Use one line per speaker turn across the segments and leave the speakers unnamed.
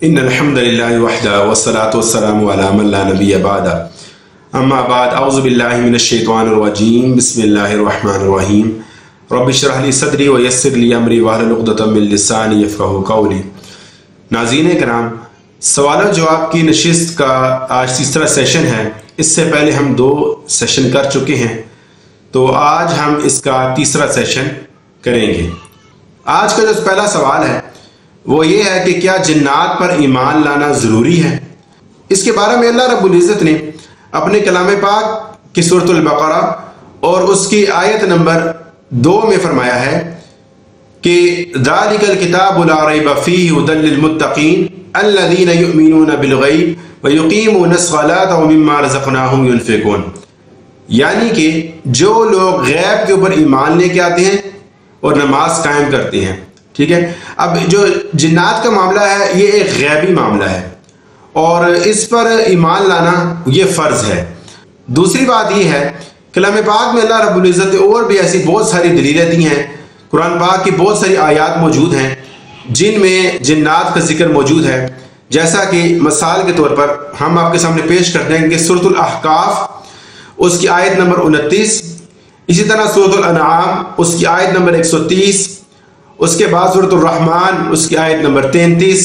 ان الحمد للہ وحدہ والصلاة والسلام علی من لا نبی بعدہ اما بعد اعوذ باللہ من الشیطان الرجیم بسم اللہ الرحمن الرحیم رب اشرح لی صدری ویسر لی امری واحلل عقدۃ من لسانی یفقہوا قولی۔ ناظرین کرام، سوال و جواب کی نشست کا آج تیسرا سیشن ہے۔ اس سے پہلے ہم 2 سیشن کر چکے ہیں، تو آج ہم اس کا تیسرا سیشن کریں گے۔ آج کا جو پہلا سوال ہے وہ یہ ہے کہ کیا جنات پر ایمان لانا ضروری ہے؟ اس کے بارے میں اللہ رب العزت نے اپنے کلام پاک کی سورۃ البقرہ اور اس کی آیت نمبر 2 میں فرمایا ہے کہ ذالک الکتاب لا ریب فیہ ھدی للمتقین الذین یؤمنون بالغیب ویقیمون الصلاۃ ومما رزقناہم ینفقون، یعنی کہ جو لوگ غیب کے اوپر ایمان لے کے آتے ہیں اور نماز قائم کرتے ہیں۔ ٹھیک ہے، اب جو جنات کا معاملہ ہے یہ ایک غیبی معاملہ ہے اور اس پر ایمان لانا یہ فرض ہے۔ دوسری بات یہ ہے، کلام پاک میں اللہ رب العزت نے اور بھی ایسی بہت ساری دلیلیں دی ہیں۔ قرآن پاک کی بہت ساری آیات موجود ہیں جن میں جنات کا ذکر موجود ہے، جیسا کہ مثال کے طور پر ہم آپ کے سامنے پیش کرتے ہیں کہ سورۃ الاحقاف اس کی آیت نمبر 29، اسی طرح سورۃ الانعام اس کی آیت نمبر 130، اس کے بعد سورۃ الرحمن اس کی آیت نمبر 33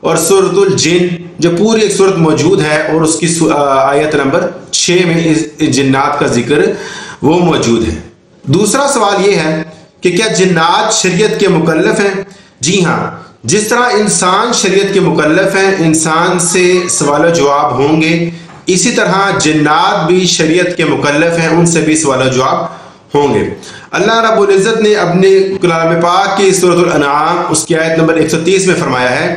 اور سورۃ الجن جو پوری ایک سورت موجود ہے اور اس کی آیت نمبر 6 میں جنات کا ذکر وہ موجود ہے۔ دوسرا سوال یہ ہے کہ کیا جنات شریعت کے مکلف ہیں؟ جی ہاں، جس طرح انسان شریعت کے مکلف ہیں، انسان سے سوال و جواب ہوں گے، اسی طرح جنات بھی شریعت کے مکلف ہیں، ان سے بھی سوال و جواب ہوں گے۔ اللہ رب العزت نے اپنے کلام پاک کی سورۃ الانعام اس کی آیت نمبر 130 میں فرمایا ہے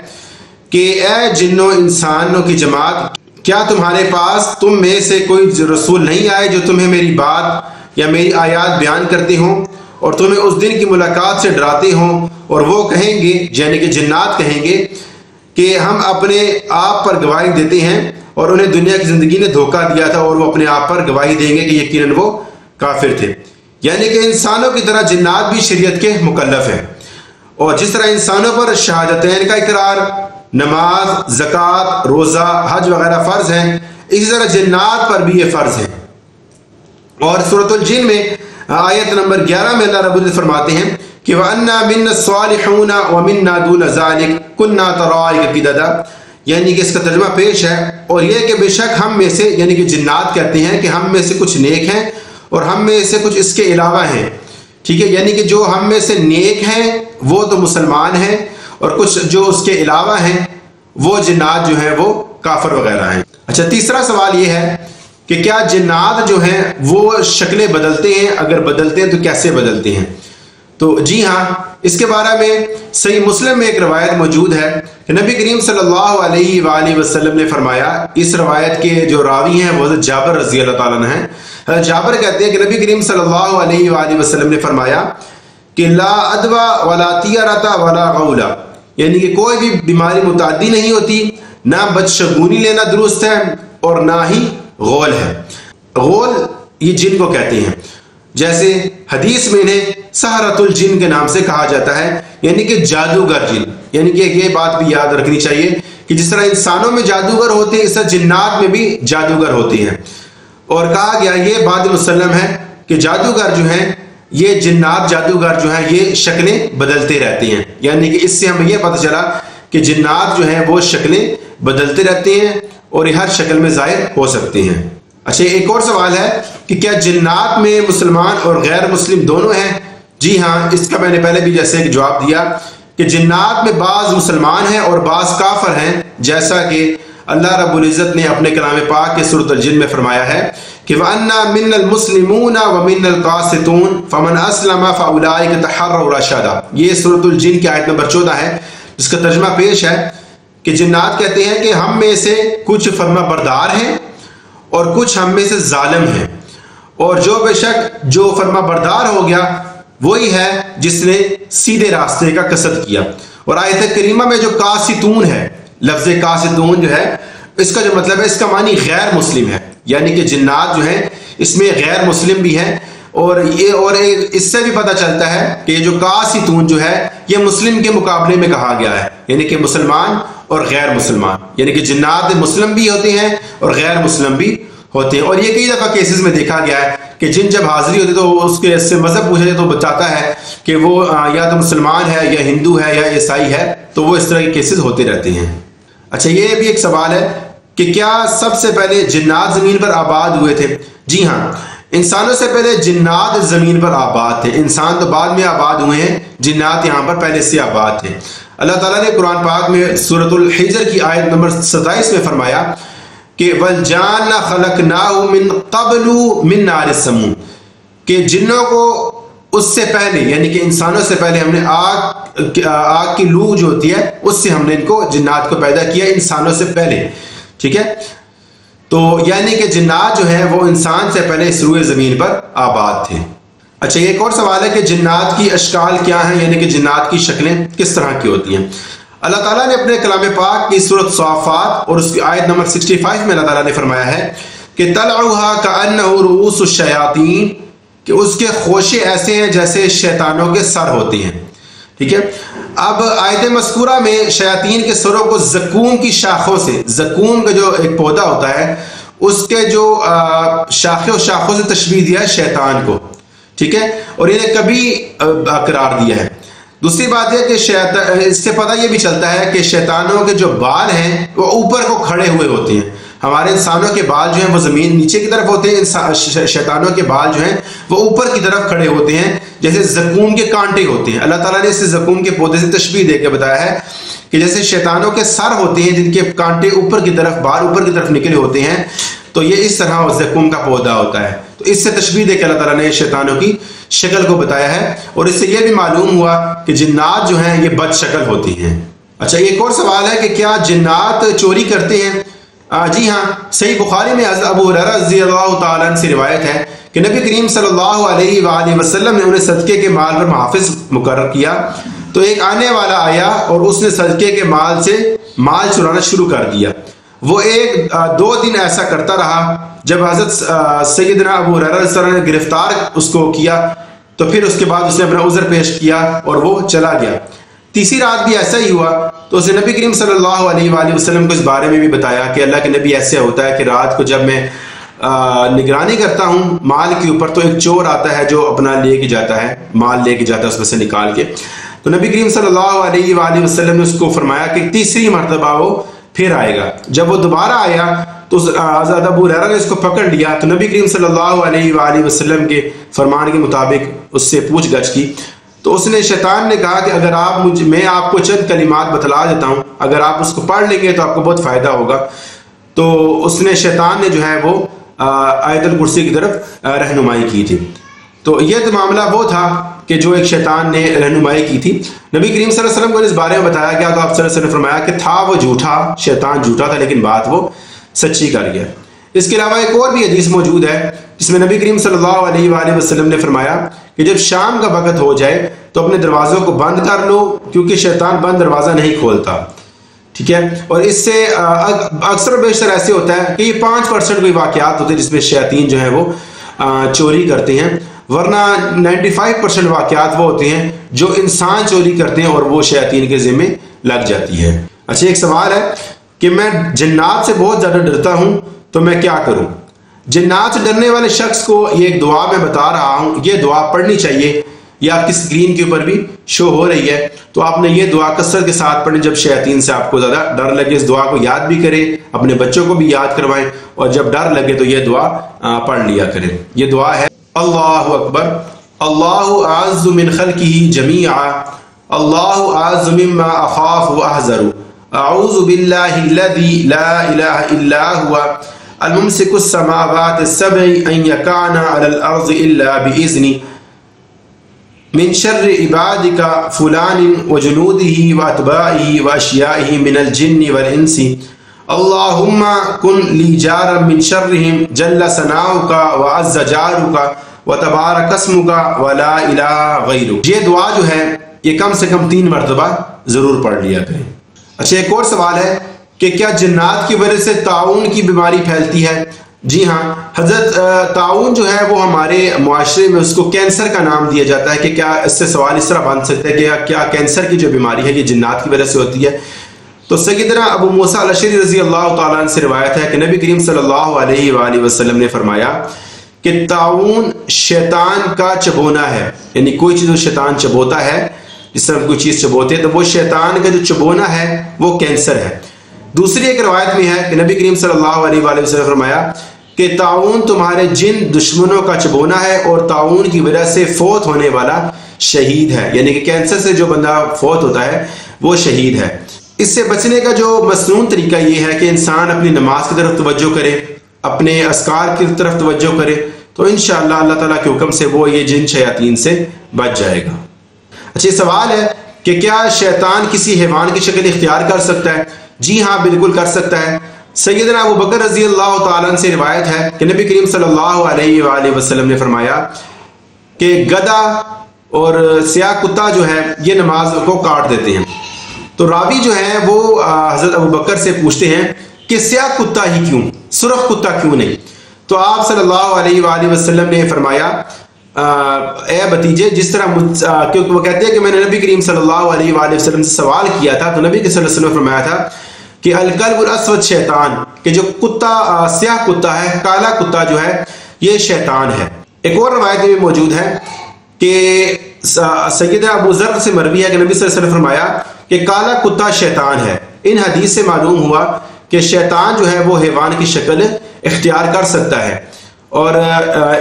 کہ اے جنوں انسانوں کی جماعت، کیا تمہارے پاس تم میں سے کوئی رسول نہیں آئے جو تمہیں میری بات یا میری آیات بیان کرتے ہوں اور تمہیں اس دن کی ملاقات سے ڈراتے ہوں؟ اور وہ کہیں گے، یعنی کہ جنات کہیں گے کہ ہم اپنے آپ پر گواہی دیتے ہیں اور انہیں دنیا کی زندگی نے دھوکہ دیا تھا اور وہ اپنے آپ پر گواہی دیں گے کہ یقیناً وہ کافر تھے۔ یعنی کہ انسانوں کی طرح جنات بھی شریعت کے مکلف ہیں، اور جس طرح انسانوں پر شہادتین کا اقرار، نماز، زکوٰۃ، روزہ، حج وغیرہ فرض ہیں، اسی طرح جنات پر بھی یہ فرض ہے۔ اور سورۃ الجن میں آیت نمبر 11 میں اللہ رب العزت فرماتے ہیں کہ وَأَنَّا مِنَّا الصَّالِحُونَ وَمِنَّا دُونَ ذَلِكَ كُنَّا طَرَائِقَ قِدَدًا، یعنی کہ اس کا ترجمہ پیش ہے، اور یہ کہ بے شک ہم میں سے، یعنی کہ جنات کہتے ہیں کہ ہم میں سے کچھ نیک ہیں اور ہم میں سے کچھ اس کے علاوہ ہیں۔ ٹھیک ہے، یعنی کہ جو ہم میں سے نیک ہیں وہ تو مسلمان ہیں اور کچھ جو اس کے علاوہ ہیں وہ جنات جو ہیں وہ کافر وغیرہ ہیں۔ اچھا، تیسرا سوال یہ ہے کہ کیا جنات جو ہیں وہ شکلیں بدلتے ہیں؟ اگر بدلتے ہیں تو کیسے بدلتے ہیں؟ تو جی ہاں، اس کے بارے میں صحیح مسلم میں ایک روایت موجود ہے کہ نبی کریم صلی اللہ علیہ وآلہ وسلم نے فرمایا، اس روایت کے جو راوی ہیں وہ حضرت جابر رضی اللہ تعالیٰ عنہ ہیں۔ حضرت جابر کہتے ہیں کہ نبی کریم صلی اللہ علیہ وآلہ وسلم نے فرمایا کہ لا ادوا ولا طیرۃ ولا غول، یعنی کہ کوئی بھی بیماری متعدی نہیں ہوتی، نہ بدشگونی لینا درست ہے اور نہ ہی غول ہے۔ غول یہ جن کو کہتے ہیں، جیسے حدیث میں انہیں سحرۃ الجن کے نام سے کہا جاتا ہے، یعنی کہ جادوگر جن۔ یعنی کہ یہ بات بھی یاد رکھنی چاہیے کہ جس طرح انسانوں میں جادوگر ہوتے ہیں، اس طرح جنات میں بھی جادوگر ہوتے ہیں، اور کہا گیا یہ بات مسلم ہے کہ جادوگر جو ہیں، یہ جنات جادوگر جو ہیں یہ شکلیں بدلتے رہتے ہیں۔ یعنی کہ اس سے ہمیں یہ پتہ چلا کہ جنات جو ہیں وہ شکلیں بدلتے رہتے ہیں اور یہ ہر شکل میں ظاہر ہو سکتے ہیں۔ اچھا، ایک اور سوال ہے کہ کیا جنات میں مسلمان اور غیر مسلم دونوں ہیں؟ جی ہاں، اس کا میں نے پہلے بھی جیسے ایک جواب دیا کہ جنات میں بعض مسلمان ہیں اور بعض کافر ہیں، جیسا کہ اللہ رب العزت نے اپنے کلام پاک کے سورۃ الجن میں فرمایا ہے کہ وَأَنَّا مِنَّا الْمُسْلِمُونَ وَمِنَّا الْقَاسِطُونَ فَمَنْ أَسْلَمَ فَأُولَٰئِكَ تَحَرَّوْا رَشَادًا، یہ سورۃ الجن کی آیت نمبر 14 ہے، جس کا ترجمہ پیش ہے کہ جنات کہتے ہیں کہ ہم میں سے کچھ فرما بردار ہیں اور کچھ ہم میں سے ظالم ہیں، اور جو بے شک جو فرما بردار ہو گیا وہی ہے جس نے سیدھے راستے کا قصد کیا۔ اور آیت کریمہ میں جو قاسطون ہے، لفظ قاسطون جو ہے، اس کا جو مطلب ہے، اس کا معنی غیر مسلم ہے، یعنی کہ جنات جو ہیں اس میں غیر مسلم بھی ہیں، اور اس سے بھی پتہ چلتا ہے کہ یہ جو قاسطون جو ہے یہ مسلم کے مقابلے میں کہا گیا ہے، یعنی کہ مسلمان اور غیر مسلمان، یعنی کہ جنات مسلم بھی ہوتے ہیں اور غیر مسلم بھی ہوتے ہیں۔ اور یہ کئی دفعہ کیسز میں دیکھا گیا ہے کہ جن جب حاضری ہوتی تو اس کے سے مذہب پوچھا جائے تو بتاتا ہے کہ وہ یا تو مسلمان ہے یا ہندو ہے یا عیسائی ہے، تو وہ اس طرح کے کیسز ہوتے رہتے ہیں۔ اچھا، یہ بھی ایک سوال ہے کہ کیا سب سے پہلے جنات زمین پر آباد ہوئے تھے؟ جی ہاں، انسانوں سے پہلے جنات زمین پر آباد تھے، انسان تو بعد میں آباد ہوئے ہیں، جنات یہاں پر پہلے سے آباد تھے۔ اللہ تعالیٰ نے قرآن پاک میں سورۃ الحجر کی آیت نمبر 27 میں فرمایا کہ وَالْجَانَّ خَلَقْنَاهُ مِن قَبْلُ مِن نَارِ السَّمُومِ، کہ جنوں کو اس سے پہلے یعنی کہ انسانوں سے پہلے ہم نے آگ کی لو جو ہوتی ہے اس سے ہم نے ان کو جنات کو پیدا کیا، انسانوں سے پہلے، ٹھیک ہے؟ تو یعنی کہ جنات جو ہیں وہ انسان سے پہلے اس روئے زمین پر آباد تھے۔ اچھا، ایک اور سوال ہے کہ جنات کی اشکال کیا ہیں، یعنی کہ جنات کی شکلیں کس طرح کی ہوتی ہیں؟ اللہ تعالیٰ نے اپنے کلام پاک کی سورۃ صافات اور اس کی آیت نمبر 65 میں اللہ تعالیٰ نے فرمایا ہے کہ طلعها كأنه رؤوس الشیاطین، کہ اس کے خوشے ایسے ہیں جیسے شیطانوں کے سر ہوتے ہیں، ٹھیک ہے؟ اب آیت مذکورہ میں شیاطین کے سروں کو زقوم کی شاخوں سے، زقوم کا جو ایک پودا ہوتا ہے اس کے جو شاخوں سے تشبیہ دیا ہے شیطان کو، ٹھیک ہے؟ اور انہیں کبھی قرار دیا ہے۔ دوسری بات یہ کہ اس سے پتہ یہ بھی چلتا ہے کہ شیطانوں کے جو بال ہیں وہ اوپر کو کھڑے ہوئے ہوتے ہیں، ہمارے انسانوں کے بال جو ہیں وہ زمین نیچے کی طرف ہوتے ہیں، شیطانوں کے بال جو ہیں وہ اوپر کی طرف کھڑے ہوتے ہیں جیسے زقوم کے کانٹے ہوتے ہیں۔ اللہ تعالیٰ نے اسے زقوم کے پودے سے تشبیہ دے کے بتایا ہے کہ جیسے شیطانوں کے سر ہوتے ہیں جن کے کانٹے اوپر کی طرف، بال اوپر کی طرف نکلے ہوتے ہیں، تو یہ اس طرح زقوم کا پودا ہوتا ہے۔ تو اس سے تشبیہ دے کے اللہ تعالیٰ نے شیطانوں کی شکل کو بتایا ہے، اور اس سے یہ بھی معلوم ہوا کہ جنات جو ہیں یہ بد شکل ہوتی ہیں۔ اچھا، ایک اور سوال ہے کہ کیا جنات چوری کرتے ہیں؟ جی ہاں، صحیح بخاری میں ابو ہریرہ رضی اللہ تعالیٰ عنہ سے روایت ہے کہ نبی کریم صلی اللہ علیہ وآلہ وسلم نے انہیں صدقے کے مال پر محافظ مقرر کیا، تو ایک آنے والا آیا اور اس نے صدقے کے مال سے مال چرانا شروع کر دیا۔ وہ 1-2 دن ایسا کرتا رہا، جب حضرت سیدنا ابو ہریرہ رضی اللہ عنہ نے گرفتار اس کو کیا تو پھر اس کے بعد اس نے اپنا عذر پیش کیا اور وہ چلا گیا۔ تیسری رات بھی ایسا ہی ہوا تو اسے نبی کریم صلی اللہ علیہ وآلہ وسلم کو اس بارے میں بھی بتایا کہ اللہ کے نبی ایسے ہوتا ہے کہ رات کو جب میں نگرانی کرتا ہوں مال کے اوپر تو ایک چور آتا ہے جو اپنا لے کے جاتا ہے، مال لے کے جاتا ہے اس میں سے نکال کے۔ تو نبی کریم صلی اللہ علیہ وآلہ وسلم نے اس کو فرمایا کہ تیسری مرتبہ وہ پھر آئے گا۔ جب وہ دوبارہ آیا تو حضرت ابو ہریرہ نے اس کو پکڑ لیا، تو نبی کریم صلی اللہ علیہ وآلہ وسلم کے فرمان کے مطابق اس سے پوچھ گچھ کی، تو اس نے شیطان نے کہا کہ اگر میں آپ کو چند کلمات بتلا دیتا ہوں، اگر آپ اس کو پڑھ لیں گے تو آپ کو بہت فائدہ ہوگا۔ تو اس نے شیطان نے جو ہے وہ آیت الکرسی کی طرف رہنمائی کی تھی۔ تو یہ تو معاملہ وہ تھا کہ جو ایک شیطان نے رہنمائی کی تھی، نبی کریم صلی اللہ علیہ وسلم کو اس بارے میں بتایا گیا تو آپ صلی اللہ علیہ وسلم نے فرمایا کہ تھا وہ جھوٹا، شیطان جھوٹا تھا لیکن بات وہ سچی کر گیا۔ اس کے علاوہ ایک اور بھی حدیث موجود ہے جس میں نبی کریم صلی اللہ علیہ وآلہ وسلم نے فرمایا کہ جب شام کا وقت ہو جائے تو اپنے دروازوں کو بند کر لو، کیونکہ شیطان بند دروازہ نہیں کھولتا، ٹھیک ہے؟ اور اس سے اکثر و بیشتر ایسے ہوتا ہے کہ یہ 5% کوئی واقعات ہوتے ہیں جس میں شیاطین جو ہیں وہ چوری کرتے ہیں، ورنہ 95% واقعات وہ ہوتے ہیں جو انسان چوری کرتے ہیں اور وہ شیاطین کے ذمہ لگ جاتی ہے۔ اچھا، ایک سوال ہے کہ میں جنات سے بہت زیادہ ڈرتا ہوں تو میں کیا کروں؟ جنات سے ڈرنے والے شخص کو یہ ایک دعا میں بتا رہا ہوں، یہ دعا پڑھنی چاہیے، یہ آپ کی اسکرین کے اوپر بھی شو ہو رہی ہے، تو آپ نے یہ دعا کثرت کے ساتھ پڑھیں۔ جب شیاطین سے آپ کو زیادہ ڈر لگے اس دعا کو یاد بھی کریں، اپنے بچوں کو بھی یاد کروائیں، اور جب ڈر لگے تو یہ دعا پڑھ لیا کریں۔ یہ دعا ہے: اللہ اکبر، اللہ اعز من خلقہ جمیعا، اللہ اعز مما اخاف واحذر، اعوذ باللہ الذی لا الہ الا هو الممسک السماوات السبع ان یکان علی الارض الا باذنہ، من شر عبادک فلان وجنودہ واتباعہ واشیائہ من الجن والانس، اللہم کن لی جارا من شرہم جل ثناؤک وعز جارک وتبارک اسمک ولا الہ غیرک۔ یہ دعا جو ہے یہ کم سے کم 3 مرتبہ ضرور پڑھ لیا کریں۔ اچھا، ایک اور سوال ہے کہ کیا جنات کی وجہ سے طاعون کی بیماری پھیلتی ہے؟ جی ہاں، حضرت طاعون جو ہے وہ ہمارے معاشرے میں اس کو کینسر کا نام دیا جاتا ہے کہ کیا اس سے سوال اس طرح بن سکتا ہے کہ کیا کینسر کی جو بیماری ہے یہ جنات کی وجہ سے ہوتی ہے؟ تو سیدنا ابو موسیٰ الاشعری رضی اللہ تعالیٰ عنہ سے روایت ہے کہ نبی کریم صلی اللہ علیہ وآلہ وسلم نے فرمایا کہ طاعون شیطان کا چبونا ہے، یعنی کوئی چیز شیطان چبوتا ہے، جس طرح کوئی چیز چبوتے ہیں تو وہ شیطان کا جو چبونا ہے وہ کینسر ہے۔ دوسری ایک روایت میں ہے کہ نبی کریم صلی اللہ علیہ وآلہ وسلم نے فرمایا کہ طاعون تمہارے جن دشمنوں کا چبونا ہے اور طاعون کی وجہ سے فوت ہونے والا شہید ہے، یعنی کہ کینسر سے جو بندہ فوت ہوتا ہے وہ شہید ہے۔ اس سے بچنے کا جو مسنون طریقہ یہ ہے کہ انسان اپنی نماز کی طرف توجہ کرے، اپنے اذکار کی طرف توجہ کرے، تو انشاءاللہ اللہ تعالیٰ کے حکم سے وہ یہ جن شیاطین سے بچ جائے گا۔ اچھا، سوال ہے کہ کیا شیطان کسی حیوان کی شکل اختیار کر سکتا ہے؟ جی ہاں، بالکل کر سکتا ہے۔ سیدنا ابو بکر رضی اللہ تعالیٰ عنہ سے روایت ہے کہ نبی کریم صلی اللہ علیہ وآلہ وسلم نے فرمایا کہ گدھا اور سیاہ کتا جو ہے یہ نماز کو کاٹ دیتے ہیں۔ تو راوی جو ہے وہ حضرت ابو بکر سے پوچھتے ہیں کہ سیاہ کتا ہی کیوں، سرخ کتا کیوں نہیں؟ تو آپ صلی اللہ علیہ وآلہ وسلم نے فرمایا اے بھتیجے، جس طرح کیونکہ وہ کہتے ہیں کہ میں نے نبی کریم صلی اللہ علیہ وآلہ وسلم سے سوال کیا تھا تو نبی صلی اللہ علیہ وسلم نے فرمایا تھا کہ الکلب الاسود شیطان، کہ جو کتا سیاہ کتا ہے، کالا کتا جو ہے یہ شیطان ہے۔ ایک اور روایت میں موجود ہے کہ سیدنا ابو ذر سے مروی ہے کہ نبی صلی اللہ علیہ وسلم نے فرمایا کہ کالا کتا شیطان ہے۔ ان حدیث سے معلوم ہوا کہ شیطان جو ہے وہ حیوان کی شکل اختیار کر سکتا ہے۔ اور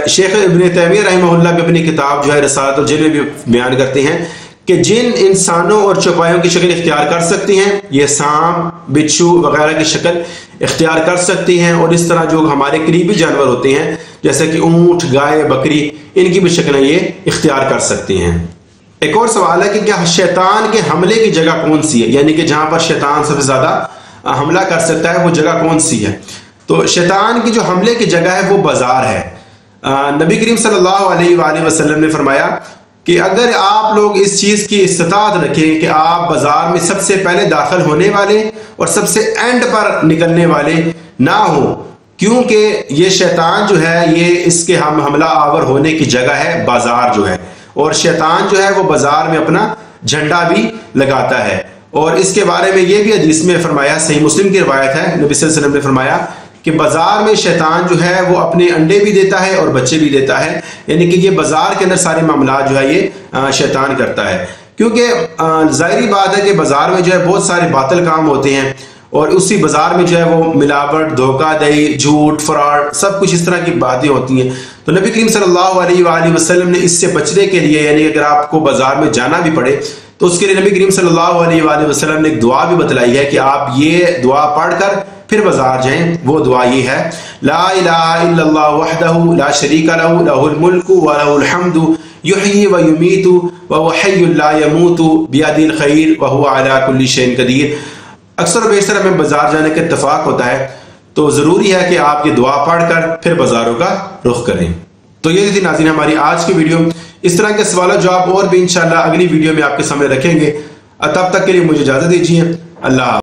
شیخ ابن تیمیہ رحمہ اللہ بھی اپنی کتاب جو ہے رسالۃ الجن میں بھی بیان کرتے ہیں کہ جن انسانوں اور چوپایوں کی شکل اختیار کر سکتی ہیں یہ سانپ، بچھو وغیرہ کی شکل اختیار کر سکتی ہیں، اور اس طرح جو ہمارے قریبی جانور ہوتے ہیں جیسے کہ اونٹ، گائے، بکری، ان کی بھی شکلیں یہ اختیار کر سکتی ہیں۔ ایک اور سوال ہے کہ کیا شیطان کے حملے کی جگہ کون سی ہے، یعنی کہ جہاں پر شیطان سب سے زیادہ حملہ کر سکتا ہے وہ جگہ کون سی ہے؟ تو شیطان کی جو حملے کی جگہ ہے وہ بازار ہے۔ نبی کریم صلی اللہ علیہ وآلہ وسلم نے فرمایا کہ اگر آپ لوگ اس چیز کی استطاعت رکھیں کہ آپ بازار میں سب سے پہلے داخل ہونے والے اور سب سے اینڈ پر نکلنے والے نہ ہوں، کیونکہ یہ شیطان جو ہے یہ اس کے حملہ آور ہونے کی جگہ ہے بازار جو ہے، اور شیطان جو ہے وہ بازار میں اپنا جھنڈا بھی لگاتا ہے۔ اور اس کے بارے میں یہ بھی حدیث میں فرمایا، صحیح مسلم کی روایت ہے، نبی صلی اللہ علیہ وسلم نے فرمایا کہ بازار میں شیطان جو ہے وہ اپنے انڈے بھی دیتا ہے اور بچے بھی دیتا ہے، یعنی کہ یہ بازار کے اندر سارے معاملات جو ہے یہ شیطان کرتا ہے، کیونکہ ظاہری بات ہے کہ بازار میں جو ہے بہت سارے باطل کام ہوتے ہیں، اور اسی بازار میں جو ہے وہ ملاوٹ، دھوکہ دہی، جھوٹ، فراڈ، سب کچھ اس طرح کی باتیں ہوتی ہیں۔ تو نبی کریم صلی اللہ علیہ وآلہ وسلم نے اس سے بچنے کے لیے، یعنی اگر آپ کو بازار میں جانا بھی پڑے تو اس کے لیے نبی کریم صلی اللہ علیہ وآلہ وسلم نے ایک دعا بھی بتلائی ہے کہ آپ یہ دعا پڑھ کر پھر بازار جائیں۔ وہ دعا یہ ہے، لا الہ الا اللہ وحدہ لا شریک لہ لہ الملک ولہ الحمد یحیی و یمیت وہو حی لا یموت بیدہ الخیر وہو علی کل شیء قدیر۔ اکثر و بیشتر ہمیں بازار جانے کا اتفاق ہوتا ہے، تو ضروری ہے کہ آپ یہ دعا پڑھ کر پھر بازاروں کا رخ کریں۔ تو یہ تھی ناظرین ہماری آج کی ویڈیو۔ اس طرح کے سوالات جواب اور بھی انشاءاللہ اگلی ویڈیو میں آپ کے سامنے رکھیں گے۔ تب تک کے لیے مجھے اجازت دیجیے، اللہ حافظ۔